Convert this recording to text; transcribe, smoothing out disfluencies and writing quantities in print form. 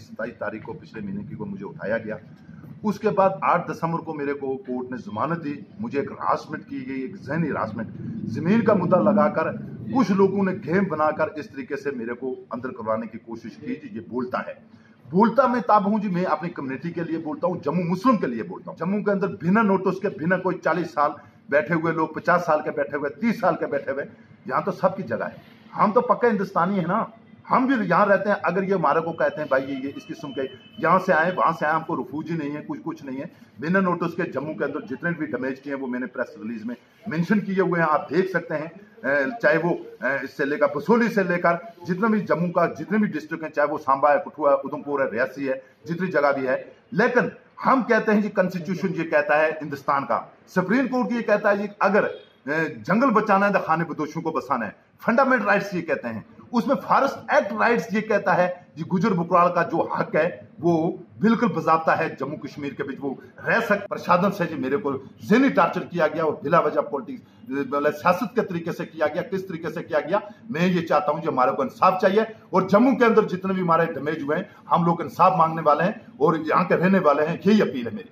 27 तारीख को पिछले महीने की को मुझे उठाया गया। उसके बाद 8 दिसंबर को मेरे को कोर्ट ने जमानत दी। मुझे एक हरासमेंट की गई, एक जहनी हरासमेंट, जमीन का मुद्दा लगाकर कुछ लोगों ने गेम बनाकर इस तरीके से मेरे को अंदर करवाने की कोशिश की। जी ये बोलता है, बोलता मैं तब हूं जी, मैं अपनी कम्युनिटी के लिए बोलता हूं, जम्मू मुस्लिम के लिए बोलता हूं। जम्मू के अंदर बिना नोटिस के, बिना कोई 40 साल बैठे हुए लोग, 50 साल के बैठे हुए, 30 साल के बैठे हुए, यहाँ तो सबकी जगह है। हम तो पक्का हिंदुस्तानी है ना, हम भी यहाँ रहते हैं। अगर ये हमारे को कहते हैं भाई ये इस किस्म के यहाँ से आए वहां से आए, हमको रिफ्यूजी नहीं है, कुछ नहीं है, बिना नोटिस के जम्मू के अंदर जितने भी डैमेज किए हैं वो मैंने प्रेस रिलीज में मेंशन किए हुए हैं, आप देख सकते हैं। चाहे वो इससे लेकर बसोली से लेकर जितने भी जम्मू का जितने भी डिस्ट्रिक्ट हैं, चाहे वो सांबा है, कठुआ है, उधमपुर है, रियासी है, जितनी जगह भी है। लेकिन हम कहते हैं जी कॉन्स्टिट्यूशन ये कहता है हिंदुस्तान का, सुप्रीम कोर्ट ये कहता है जी अगर जंगल बचाना है तो खाने बदोशों को बसाना है, फंडामेंटल राइट्स ये कहते हैं। उसमें फॉरेस्ट एक्ट राइट्स ये कहता है जी गुजर बकराल का जो हक है वो बिल्कुल बजाबता है जम्मू कश्मीर के बीच वो रह सकते। प्रशासन से जी मेरे को ज़हनी टार्चर किया गया और बिला वजह पॉलिटिक्स सियासत के तरीके से किया गया। किस तरीके से किया गया, मैं ये चाहता हूं जी हमारे को इंसाफ चाहिए। और जम्मू के अंदर जितने भी हमारे डैमेज हुए हैं, हम लोग इंसाफ मांगने वाले हैं और यहाँ के रहने वाले हैं, यही अपील है मेरी।